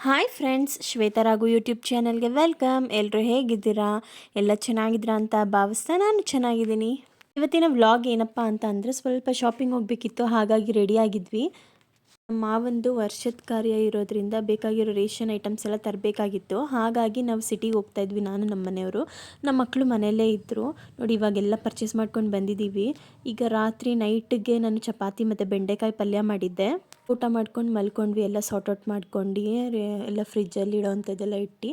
Hi friends, Shweta Raghu YouTube ಚಾನಲ್ಗೆ welcome. ಎಲ್ಲರೂ ಹೇಗಿದ್ದೀರಾ? ಎಲ್ಲ ಚೆನ್ನಾಗಿದ್ದೀರಾ ಅಂತ ಭಾವಿಸ್ತಾ ನಾನು ಚೆನ್ನಾಗಿದ್ದೀನಿ. ಇವತ್ತಿನ ವ್ಲಾಗ್ ಏನಪ್ಪ ಅಂತ ಅಂದರೆ, ಸ್ವಲ್ಪ ಶಾಪಿಂಗ್ ಹೋಗಬೇಕಿತ್ತು, ಹಾಗಾಗಿ ರೆಡಿ ಆಗಿದ್ವಿ. ಮಾವಂದು ವರ್ಷದ ಕಾರ್ಯ ಇರೋದ್ರಿಂದ ಬೇಕಾಗಿರೋ ರೇಷನ್ ಐಟಮ್ಸ್ ಎಲ್ಲ ತರಬೇಕಾಗಿತ್ತು. ಹಾಗಾಗಿ ನಾವು ಸಿಟಿಗೆ ಹೋಗ್ತಾ ಇದ್ವಿ, ನಾನು ನಮ್ಮ ಮನೆಯವರು. ನಮ್ಮ ಮಕ್ಕಳು ಮನೆಯಲ್ಲೇ ಇದ್ದರು. ನೋಡಿ, ಇವಾಗೆಲ್ಲ ಪರ್ಚೇಸ್ ಮಾಡ್ಕೊಂಡು ಬಂದಿದ್ದೀವಿ. ಈಗ ರಾತ್ರಿ ನೈಟ್ಗೆ ನಾನು ಚಪಾತಿ ಮತ್ತು ಬೆಂಡೆಕಾಯಿ ಪಲ್ಯ ಮಾಡಿದ್ದೆ. ಊಟ ಮಾಡ್ಕೊಂಡು ಮಲ್ಕೊಂಡ್ವಿ, ಎಲ್ಲ ಸಾರ್ಟ್ ಔಟ್ ಮಾಡ್ಕೊಂಡು ಎಲ್ಲ ಫ್ರಿಜ್ಜಲ್ಲಿ ಇಡೋವಂಥದ್ದೆಲ್ಲ ಇಟ್ಟು.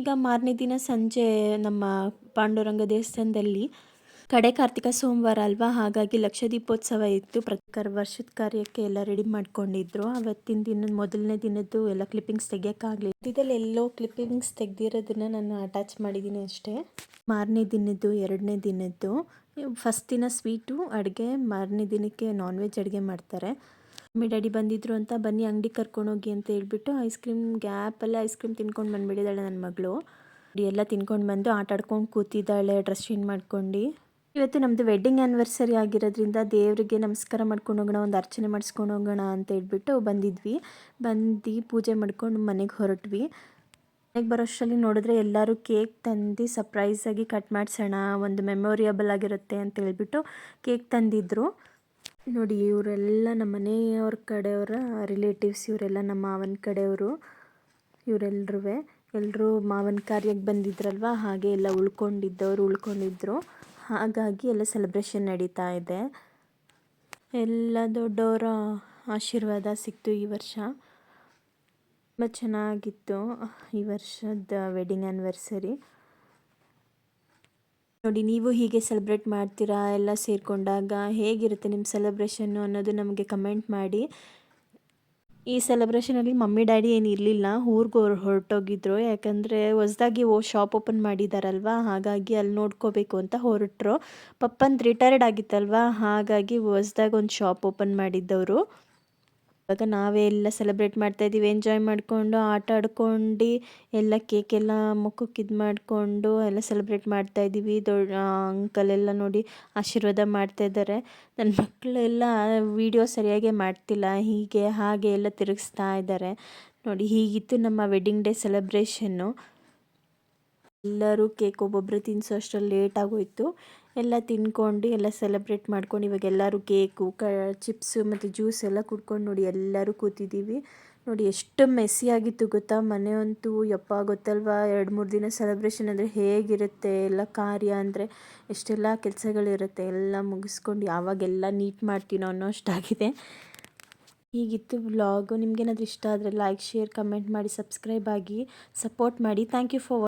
ಈಗ ಮಾರನೇ ದಿನ ಸಂಜೆ ನಮ್ಮ ಪಾಂಡುರಂಗ ದೇವಸ್ಥಾನದಲ್ಲಿ ಕಡೆ ಕಾರ್ತಿಕ ಸೋಮವಾರ ಅಲ್ವಾ, ಹಾಗಾಗಿ ಲಕ್ಷ ದೀಪೋತ್ಸವ ಇತ್ತು. ವರ್ಷದ ಕಾರ್ಯಕ್ಕೆ ಎಲ್ಲ ರೆಡಿ ಮಾಡ್ಕೊಂಡಿದ್ರು. ಅವತ್ತಿನ ದಿನ ಮೊದಲನೇ ದಿನದ್ದು ಎಲ್ಲ ಕ್ಲಿಪ್ಪಿಂಗ್ಸ್ ತೆಗಿಯೋಕ್ಕಾಗಲಿ. ಇದರಲ್ಲಿ ಎಲ್ಲೋ ಕ್ಲಿಪ್ಪಿಂಗ್ಸ್ ತೆಗ್ದಿರೋದನ್ನ ನಾನು ಅಟ್ಯಾಚ್ ಮಾಡಿದ್ದೀನಿ ಅಷ್ಟೇ. ಮಾರನೇ ದಿನದ್ದು, ಎರಡನೇ ದಿನದ್ದು, ಫಸ್ಟ್ ದಿನ ಸ್ವೀಟು ಅಡುಗೆ, ಮಾರನೇ ದಿನಕ್ಕೆ ನಾನ್ ವೆಜ್ ಅಡುಗೆ ಮಾಡ್ತಾರೆ. ಮಮ್ಮಿ ಡ್ಯಾಡಿ ಬಂದಿದ್ರು ಅಂತ ಬನ್ನಿ ಅಂಗಡಿ ಕರ್ಕೊಂಡೋಗಿ ಅಂತ ಹೇಳ್ಬಿಟ್ಟು ಗ್ಯಾಪಲ್ಲೇ ಐಸ್ ಕ್ರೀಮ್ ತಿನ್ಕೊಂಡು ಬಂದುಬಿಟ್ಟಿದ್ದಾಳೆ ನನ್ನ ಮಗಳು. ಎಲ್ಲ ತಿನ್ಕೊಂಡು ಬಂದು ಆಟ ಆಡ್ಕೊಂಡು ಕೂತಿದ್ದಾಳೆ, ಡ್ರೆಸ್ ಚೇಂಜ್ ಮಾಡ್ಕೊಂಡು. ಇವತ್ತು ನಮ್ಮದು ವೆಡ್ಡಿಂಗ್ ಆ್ಯನಿವರ್ಸರಿ ಆಗಿರೋದ್ರಿಂದ ದೇವರಿಗೆ ನಮಸ್ಕಾರ ಮಾಡ್ಕೊಂಡು ಹೋಗೋಣ, ಒಂದು ಅರ್ಚನೆ ಮಾಡಿಸ್ಕೊಂಡು ಹೋಗೋಣ ಅಂತ ಹೇಳ್ಬಿಟ್ಟು ಬಂದು ಪೂಜೆ ಮಾಡ್ಕೊಂಡು ಮನೆಗೆ ಹೊರಟ್ವಿ. ಮನೆಗೆ ಬರೋಷ್ಟರಲ್ಲಿ ನೋಡಿದ್ರೆ ಎಲ್ಲರೂ ಕೇಕ್ ತಂದು ಸರ್ಪ್ರೈಸಾಗಿ ಕಟ್ ಮಾಡಿಸೋಣ, ಒಂದು ಮೆಮೊರಿಯಬಲ್ ಆಗಿರುತ್ತೆ ಅಂತ ಹೇಳ್ಬಿಟ್ಟು ಕೇಕ್ ತಂದಿದ್ರು. ನೋಡಿ, ಇವರೆಲ್ಲ ನಮ್ಮ ಮನೆಯವ್ರ ಕಡೆಯವರ ರಿಲೇಟಿವ್ಸ್, ಇವರೆಲ್ಲ ನಮ್ಮ ಮಾವನ ಕಡೆಯವರು. ಎಲ್ಲರೂ ಮಾವನ ಕಾರ್ಯಕ್ಕೆ ಬಂದಿದ್ರಲ್ವ, ಹಾಗೆ ಎಲ್ಲ ಉಳ್ಕೊಂಡಿದ್ರು. ಹಾಗಾಗಿ ಎಲ್ಲ ಸೆಲೆಬ್ರೇಷನ್ ನಡೀತಾ ಇದೆ. ಎಲ್ಲ ದೊಡ್ಡವರ ಆಶೀರ್ವಾದ ಸಿಕ್ತು ಈ ವರ್ಷ. ತುಂಬ ಚೆನ್ನಾಗಿತ್ತು ಈ ವರ್ಷದ ವೆಡ್ಡಿಂಗ್ ಆ್ಯನಿವರ್ಸರಿ. ನೋಡಿ, ನೀವು ಹೀಗೆ ಸೆಲೆಬ್ರೇಟ್ ಮಾಡ್ತೀರಾ ಎಲ್ಲ ಸೇರಿಕೊಂಡಾಗ? ಹೇಗಿರುತ್ತೆ ನಿಮ್ಮ ಸೆಲೆಬ್ರೇಷನ್ನು ಅನ್ನೋದು ನಮಗೆ ಕಮೆಂಟ್ ಮಾಡಿ. ಈ ಸೆಲೆಬ್ರೇಷನಲ್ಲಿ ಮಮ್ಮಿ ಡ್ಯಾಡಿ ಏನು ಇರಲಿಲ್ಲ, ಊರಿಗೆ ಹೊರಟೋಗಿದ್ರು. ಯಾಕಂದರೆ ಹೊಸ್ದಾಗಿ ಶಾಪ್ ಓಪನ್ ಮಾಡಿದ್ದಾರಲ್ವ, ಹಾಗಾಗಿ ಅಲ್ಲಿ ನೋಡ್ಕೋಬೇಕು ಅಂತ ಹೊರಟರು. ಪಪ್ಪಂದು ರಿಟೈರ್ಡ್ ಆಗಿತ್ತಲ್ವ, ಹಾಗಾಗಿ ಹೊಸ್ದಾಗಿ ಒಂದು ಶಾಪ್ ಓಪನ್ ಮಾಡಿದ್ದವರು. ಇವಾಗ ನಾವೇ ಎಲ್ಲ ಸೆಲೆಬ್ರೇಟ್ ಮಾಡ್ತಾಯಿದ್ದೀವಿ, ಎಂಜಾಯ್ ಮಾಡಿಕೊಂಡು ಆಟ ಆಡ್ಕೊಂಡು ಎಲ್ಲ ಕೇಕೆಲ್ಲ ಮುಖಕ್ಕೆ ಇದು ಮಾಡಿಕೊಂಡು ಎಲ್ಲ ಸೆಲೆಬ್ರೇಟ್ ಮಾಡ್ತಾಯಿದ್ದೀವಿ. ದೊಡ್ಡ ಅಂಕಲ್ ಎಲ್ಲ ನೋಡಿ ಆಶೀರ್ವಾದ ಮಾಡ್ತಾಯಿದ್ದಾರೆ. ನನ್ನ ಮಕ್ಕಳೆಲ್ಲ ವೀಡಿಯೋ ಸರಿಯಾಗಿ ಮಾಡ್ತಿಲ್ಲ, ಹೀಗೆ ಹಾಗೆ ಎಲ್ಲ ತಿರುಗಿಸ್ತಾ ಇದ್ದಾರೆ. ನೋಡಿ, ಹೀಗಿತ್ತು ನಮ್ಮ ವೆಡ್ಡಿಂಗ್ ಡೇ ಸೆಲೆಬ್ರೇಷನ್ನು. ಎಲ್ಲರೂ ಕೇಕ್ ಒಬ್ಬೊಬ್ಬರು ತಿನ್ನಿಸೋ ಅಷ್ಟರಲ್ಲಿ ಲೇಟ್ ಆಗೋಯಿತು. ಎಲ್ಲ ತಿನ್ಕೊಂಡು ಎಲ್ಲ ಸೆಲೆಬ್ರೇಟ್ ಮಾಡ್ಕೊಂಡು ಇವಾಗ ಎಲ್ಲರೂ ಕೇಕು, ಚಿಪ್ಸು ಮತ್ತು ಜ್ಯೂಸ್ ಎಲ್ಲ ಕುಡ್ಕೊಂಡು ನೋಡಿ ಎಲ್ಲರೂ ಕೂತಿದ್ದೀವಿ. ನೋಡಿ, ಎಷ್ಟು ಮೆಸ್ಸಿ ಆಗಿತ್ತು ಗೊತ್ತಾ ಮನೆಯಂತೂ. ಯಪ್ಪ, ಗೊತ್ತಲ್ವಾ 2-3 ದಿನ ಸೆಲೆಬ್ರೇಷನ್ ಅಂದರೆ ಹೇಗಿರುತ್ತೆ. ಎಲ್ಲ ಕಾರ್ಯ ಅಂದರೆ ಎಷ್ಟೆಲ್ಲ ಕೆಲಸಗಳಿರುತ್ತೆ. ಎಲ್ಲ ಮುಗಿಸ್ಕೊಂಡು ಯಾವಾಗೆಲ್ಲ ನೀಟ್ ಮಾಡ್ತೀನೋ ಅನ್ನೋ ಅಷ್ಟಾಗಿದೆ. ಹೀಗಿತ್ತು ವ್ಲಾಗು. ನಿಮಗೇನಾದರೂ ಇಷ್ಟ ಆದರೆ ಲೈಕ್, ಶೇರ್, ಕಮೆಂಟ್ ಮಾಡಿ, ಸಬ್ಸ್ಕ್ರೈಬ್ ಆಗಿ ಸಪೋರ್ಟ್ ಮಾಡಿ. Thank you for